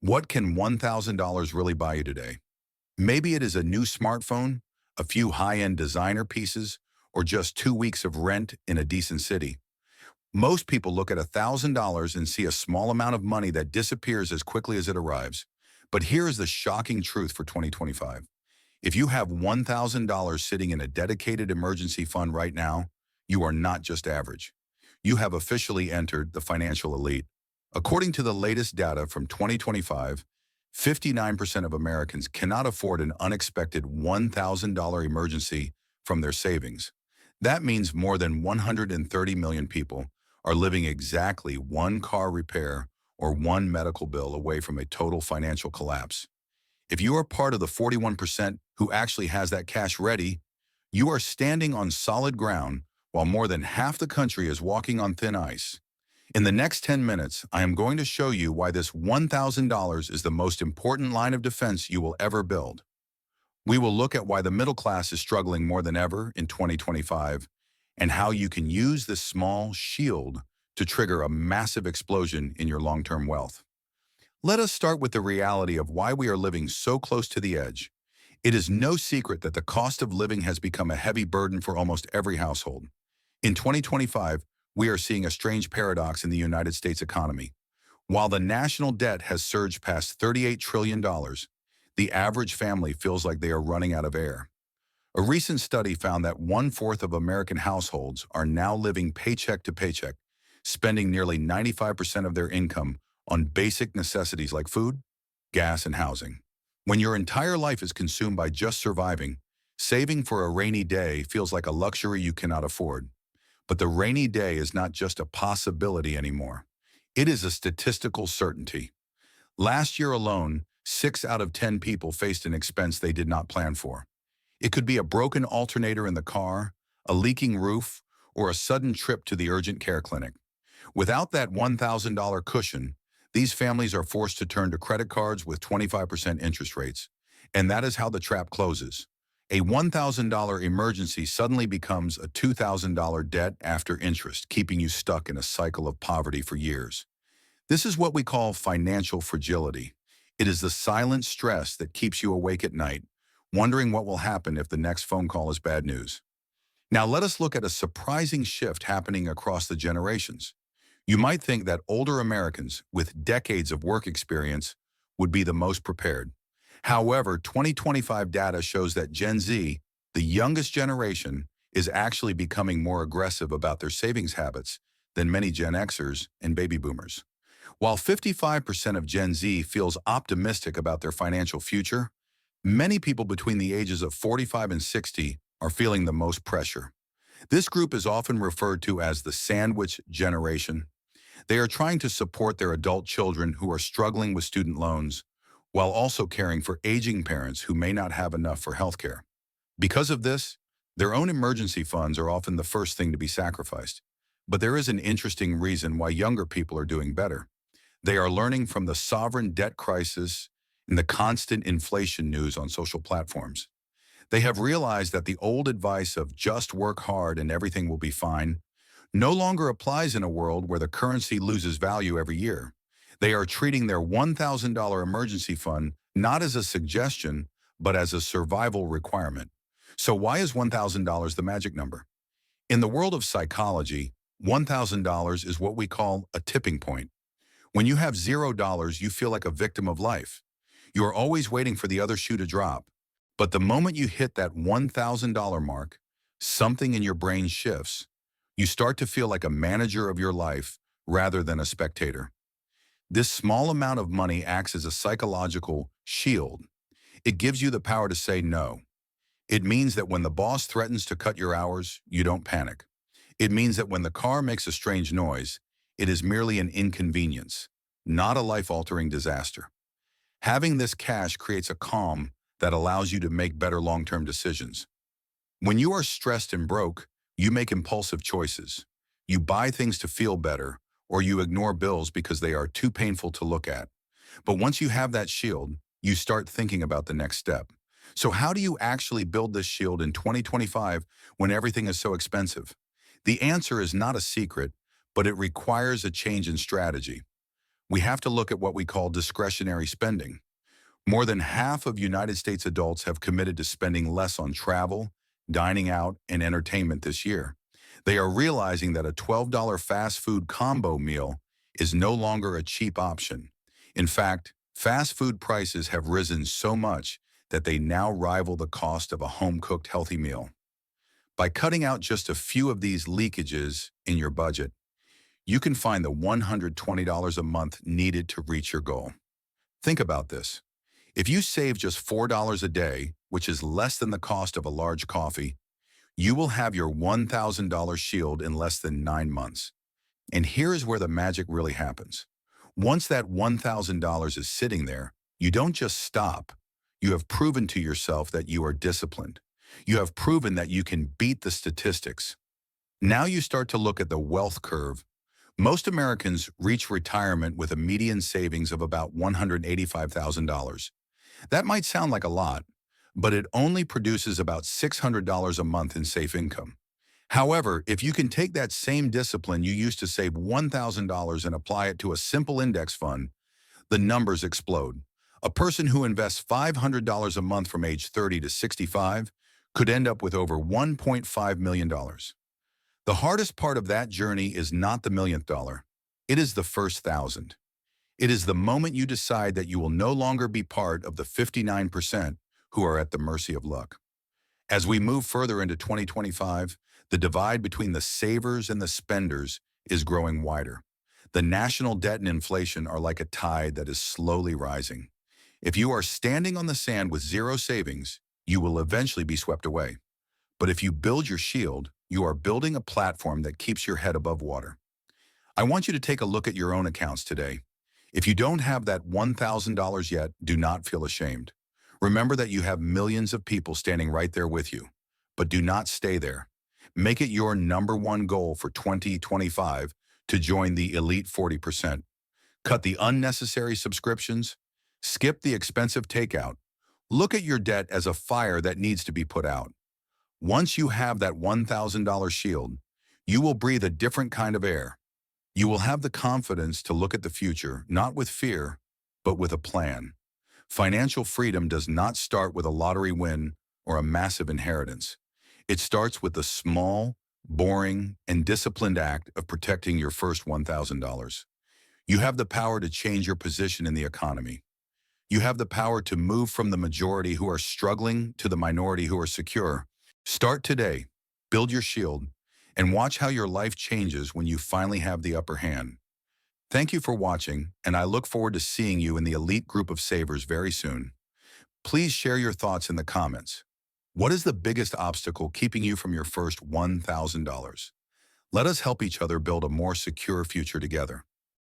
What can $1,000 really buy you today? Maybe it is a new smartphone, a few high-end designer pieces, or just 2 weeks of rent in a decent city. Most people look at $1,000 and see a small amount of money that disappears as quickly as it arrives. But here is the shocking truth for 2025. If you have $1,000 sitting in a dedicated emergency fund right now, you are not just average. You have officially entered the financial elite. According to the latest data from 2025, 59% of Americans cannot afford an unexpected $1,000 emergency from their savings. That means more than 130 million people are living exactly one car repair or one medical bill away from a total financial collapse. If you are part of the 41% who actually has that cash ready, you are standing on solid ground while more than half the country is walking on thin ice. In the next 10 minutes, I am going to show you why this $1,000 is the most important line of defense you will ever build. We will look at why the middle class is struggling more than ever in 2025 and how you can use this small shield to trigger a massive explosion in your long-term wealth. Let us start with the reality of why we are living so close to the edge. It is no secret that the cost of living has become a heavy burden for almost every household. In 2025, we are seeing a strange paradox in the United States economy. While the national debt has surged past $38 trillion, the average family feels like they are running out of air. A recent study found that one-fourth of American households are now living paycheck to paycheck, spending nearly 95% of their income on basic necessities like food, gas, and housing. When your entire life is consumed by just surviving, saving for a rainy day feels like a luxury you cannot afford. But the rainy day is not just a possibility anymore. It is a statistical certainty. Last year alone, 6 out of 10 people faced an expense they did not plan for. It could be a broken alternator in the car, a leaking roof, or a sudden trip to the urgent care clinic. Without that $1,000 cushion, these families are forced to turn to credit cards with 25% interest rates. And that is how the trap closes. A $1,000 emergency suddenly becomes a $2,000 debt after interest, keeping you stuck in a cycle of poverty for years. This is what we call financial fragility. It is the silent stress that keeps you awake at night, wondering what will happen if the next phone call is bad news. Now let us look at a surprising shift happening across the generations. You might think that older Americans with decades of work experience would be the most prepared. However, 2025 data shows that Gen Z, the youngest generation, is actually becoming more aggressive about their savings habits than many Gen Xers and baby boomers. While 55% of Gen Z feels optimistic about their financial future, many people between the ages of 45 and 60 are feeling the most pressure. This group is often referred to as the sandwich generation. They are trying to support their adult children who are struggling with student loans, while also caring for aging parents who may not have enough for healthcare. Because of this, their own emergency funds are often the first thing to be sacrificed. But there is an interesting reason why younger people are doing better. They are learning from the sovereign debt crisis and the constant inflation news on social platforms. They have realized that the old advice of just work hard and everything will be fine no longer applies in a world where the currency loses value every year. They are treating their $1,000 emergency fund not as a suggestion, but as a survival requirement. So why is $1,000 the magic number? In the world of psychology, $1,000 is what we call a tipping point. When you have $0, you feel like a victim of life. You are always waiting for the other shoe to drop. But the moment you hit that $1,000 mark, something in your brain shifts. You start to feel like a manager of your life rather than a spectator. This small amount of money acts as a psychological shield. It gives you the power to say no. It means that when the boss threatens to cut your hours, you don't panic. It means that when the car makes a strange noise, it is merely an inconvenience, not a life-altering disaster. Having this cash creates a calm that allows you to make better long-term decisions. When you are stressed and broke, you make impulsive choices. You buy things to feel better, or you ignore bills because they are too painful to look at. But once you have that shield, you start thinking about the next step. So how do you actually build this shield in 2025 when everything is so expensive? The answer is not a secret, but it requires a change in strategy. we have to look at what we call discretionary spending. More than half of United States adults have committed to spending less on travel, dining out, and entertainment this year. They are realizing that a $12 fast food combo meal is no longer a cheap option. In fact, fast food prices have risen so much that they now rival the cost of a home-cooked healthy meal. By cutting out just a few of these leakages in your budget, you can find the $120 a month needed to reach your goal. Think about this. If you save just $4 a day, which is less than the cost of a large coffee, you will have your $1,000 shield in less than 9 months. And here is where the magic really happens. Once that $1,000 is sitting there, you don't just stop. You have proven to yourself that you are disciplined. You have proven that you can beat the statistics. Now you start to look at the wealth curve. Most Americans reach retirement with a median savings of about $185,000. That might sound like a lot, but it only produces about $600 a month in safe income. However, if you can take that same discipline you used to save $1,000 and apply it to a simple index fund, the numbers explode. A person who invests $500 a month from age 30 to 65 could end up with over $1.5 million. The hardest part of that journey is not the millionth dollar. It is the first thousand. It is the moment you decide that you will no longer be part of the 59% who are at the mercy of luck. As we move further into 2025, the divide between the savers and the spenders is growing wider. The national debt and inflation are like a tide that is slowly rising. If you are standing on the sand with zero savings, you will eventually be swept away. But if you build your shield, you are building a platform that keeps your head above water. I want you to take a look at your own accounts today. If you don't have that $1,000 yet, do not feel ashamed. Remember that you have millions of people standing right there with you. But do not stay there. Make it your number one goal for 2025 to join the elite 40%. Cut the unnecessary subscriptions. Skip the expensive takeout. Look at your debt as a fire that needs to be put out. Once you have that $1,000 shield, you will breathe a different kind of air. You will have the confidence to look at the future, not with fear, but with a plan. Financial freedom does not start with a lottery win or a massive inheritance. It starts with the small, boring, and disciplined act of protecting your first $1,000. You have the power to change your position in the economy. You have the power to move from the majority who are struggling to the minority who are secure. Start today, build your shield, and watch how your life changes when you finally have the upper hand. Thank you for watching, and I look forward to seeing you in the elite group of savers very soon. Please share your thoughts in the comments. What is the biggest obstacle keeping you from your first $1,000? Let us help each other build a more secure future together.